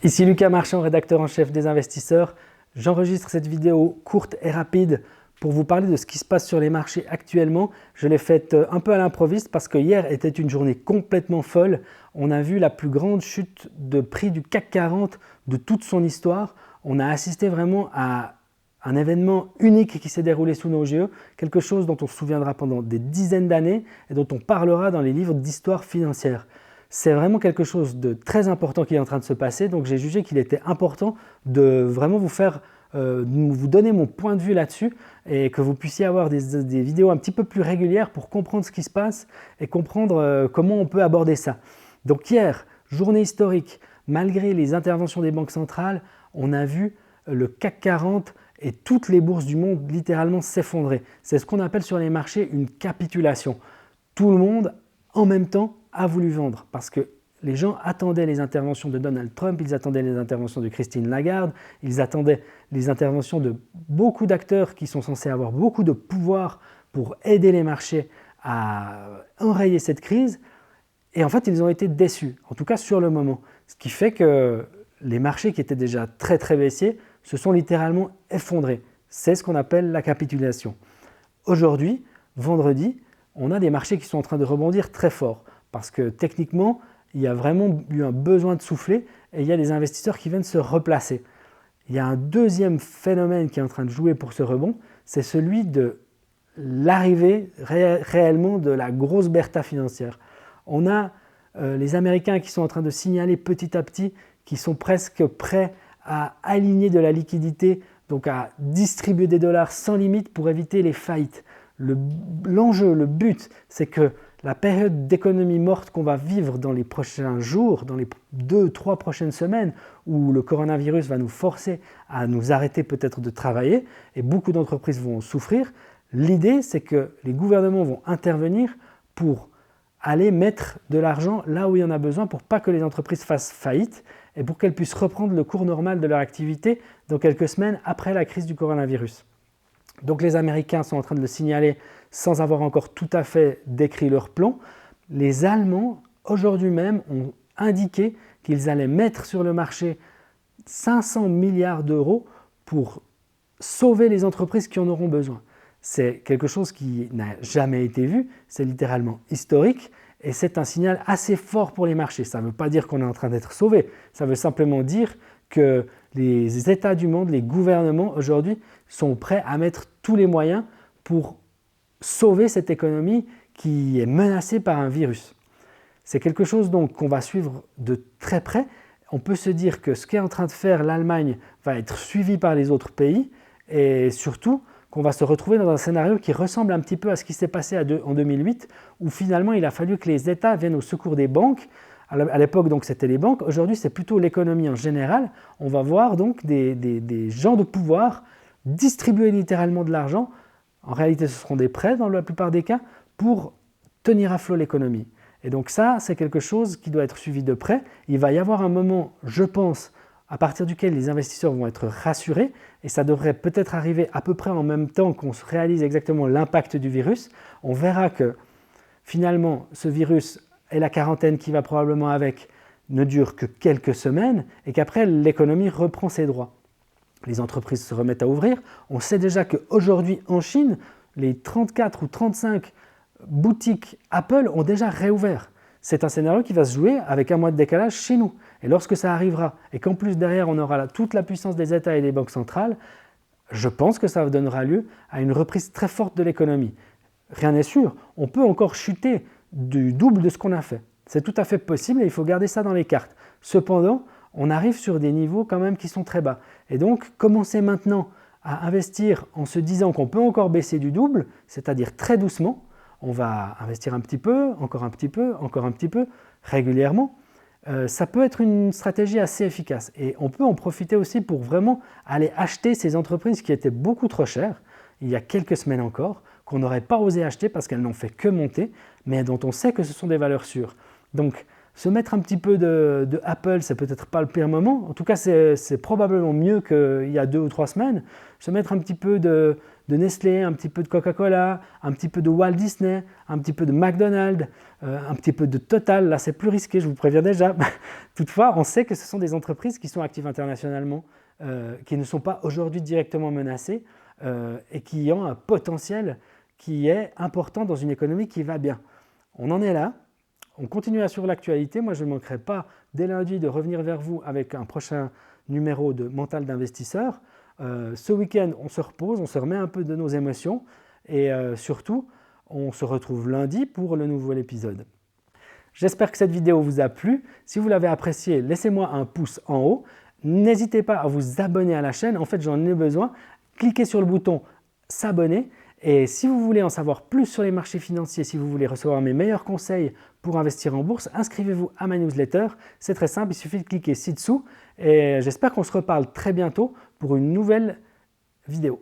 Ici Lucas Marchand, rédacteur en chef des investisseurs. J'enregistre cette vidéo courte et rapide pour vous parler de ce qui se passe sur les marchés actuellement. Je l'ai faite un peu à l'improviste parce que hier était une journée complètement folle. On a vu la plus grande chute de prix du CAC 40 de toute son histoire. On a assisté vraiment à un événement unique qui s'est déroulé sous nos yeux, quelque chose dont on se souviendra pendant des dizaines d'années et dont on parlera dans les livres d'histoire financière. C'est vraiment quelque chose de très important qui est en train de se passer, donc j'ai jugé qu'il était important de vraiment vous donner mon point de vue là-dessus et que vous puissiez avoir des vidéos un petit peu plus régulières pour comprendre ce qui se passe et comprendre comment on peut aborder ça. Donc hier, journée historique, malgré les interventions des banques centrales, on a vu le CAC 40 et toutes les bourses du monde littéralement s'effondrer. C'est ce qu'on appelle sur les marchés une capitulation. Tout le monde, en même temps, a voulu vendre parce que les gens attendaient les interventions de Donald Trump, ils attendaient les interventions de Christine Lagarde, ils attendaient les interventions de beaucoup d'acteurs qui sont censés avoir beaucoup de pouvoir pour aider les marchés à enrayer cette crise. Et en fait, ils ont été déçus, en tout cas sur le moment. Ce qui fait que les marchés qui étaient déjà très très baissiers se sont littéralement effondrés. C'est ce qu'on appelle la capitulation. Aujourd'hui, vendredi, on a des marchés qui sont en train de rebondir très fort parce que techniquement, il y a vraiment eu un besoin de souffler et il y a des investisseurs qui viennent se replacer. Il y a un deuxième phénomène qui est en train de jouer pour ce rebond, c'est celui de l'arrivée réellement de la grosse bertha financière. On a les Américains qui sont en train de signaler petit à petit qu'ils sont presque prêts à aligner de la liquidité, donc à distribuer des dollars sans limite pour éviter les faillites. L'enjeu, le but, c'est que la période d'économie morte qu'on va vivre dans les prochains jours, dans les 2-3 prochaines semaines, où le coronavirus va nous forcer à nous arrêter peut-être de travailler, et beaucoup d'entreprises vont souffrir, l'idée c'est que les gouvernements vont intervenir pour aller mettre de l'argent là où il y en a besoin pour pas que les entreprises fassent faillite et pour qu'elles puissent reprendre le cours normal de leur activité dans quelques semaines après la crise du coronavirus. Donc les Américains sont en train de le signaler sans avoir encore tout à fait décrit leur plan. Les Allemands, aujourd'hui même, ont indiqué qu'ils allaient mettre sur le marché 500 milliards d'euros pour sauver les entreprises qui en auront besoin. C'est quelque chose qui n'a jamais été vu, c'est littéralement historique et c'est un signal assez fort pour les marchés. Ça ne veut pas dire qu'on est en train d'être sauvé, ça veut simplement dire que les États du monde, les gouvernements aujourd'hui sont prêts à mettre tous les moyens pour sauver cette économie qui est menacée par un virus. C'est quelque chose donc qu'on va suivre de très près. On peut se dire que ce qu'est en train de faire l'Allemagne va être suivi par les autres pays et surtout qu'on va se retrouver dans un scénario qui ressemble un petit peu à ce qui s'est passé en 2008 où finalement il a fallu que les États viennent au secours des banques. À l'époque, donc, c'était les banques. Aujourd'hui, c'est plutôt l'économie en général. On va voir donc des gens de pouvoir distribuer littéralement de l'argent. En réalité, ce seront des prêts dans la plupart des cas pour tenir à flot l'économie. Et donc ça, c'est quelque chose qui doit être suivi de près. Il va y avoir un moment, je pense, à partir duquel les investisseurs vont être rassurés et ça devrait peut-être arriver à peu près en même temps qu'on se réalise exactement l'impact du virus. On verra que finalement, ce virus et la quarantaine qui va probablement avec ne dure que quelques semaines et qu'après l'économie reprend ses droits. Les entreprises se remettent à ouvrir. On sait déjà qu'aujourd'hui en Chine, les 34 ou 35 boutiques Apple ont déjà réouvert. C'est un scénario qui va se jouer avec un mois de décalage chez nous. Et lorsque ça arrivera et qu'en plus derrière on aura toute la puissance des États et des banques centrales, je pense que ça donnera lieu à une reprise très forte de l'économie. Rien n'est sûr, on peut encore chuter du double de ce qu'on a fait. C'est tout à fait possible et il faut garder ça dans les cartes. Cependant, on arrive sur des niveaux quand même qui sont très bas. Et donc, commencer maintenant à investir en se disant qu'on peut encore baisser du double, c'est-à-dire très doucement, on va investir un petit peu, encore un petit peu, encore un petit peu, régulièrement, ça peut être une stratégie assez efficace. Et on peut en profiter aussi pour vraiment aller acheter ces entreprises qui étaient beaucoup trop chères, il y a quelques semaines encore, qu'on n'aurait pas osé acheter parce qu'elles n'ont fait que monter, mais dont on sait que ce sont des valeurs sûres. Donc, Se mettre un petit peu de Apple, c'est peut-être pas le pire moment. En tout cas, c'est probablement mieux qu'il y a 2 ou 3 semaines. Se mettre un petit peu de Nestlé, un petit peu de Coca-Cola, un petit peu de Walt Disney, un petit peu de McDonald's, un petit peu de Total. Là, c'est plus risqué, je vous préviens déjà. Toutefois, on sait que ce sont des entreprises qui sont actives internationalement, qui ne sont pas aujourd'hui directement menacées et qui ont un potentiel qui est important dans une économie qui va bien. On en est là. On continue à suivre l'actualité. Moi, je ne manquerai pas dès lundi de revenir vers vous avec un prochain numéro de Mental d'investisseur. Ce week-end, on se repose, on se remet un peu de nos émotions et surtout, on se retrouve lundi pour le nouvel épisode. J'espère que cette vidéo vous a plu. Si vous l'avez appréciée, laissez-moi un pouce en haut. N'hésitez pas à vous abonner à la chaîne. En fait, j'en ai besoin. Cliquez sur le bouton s'abonner. Et si vous voulez en savoir plus sur les marchés financiers, si vous voulez recevoir mes meilleurs conseils pour investir en bourse, inscrivez-vous à ma newsletter. C'est très simple, il suffit de cliquer ci-dessous. Et j'espère qu'on se reparle très bientôt pour une nouvelle vidéo.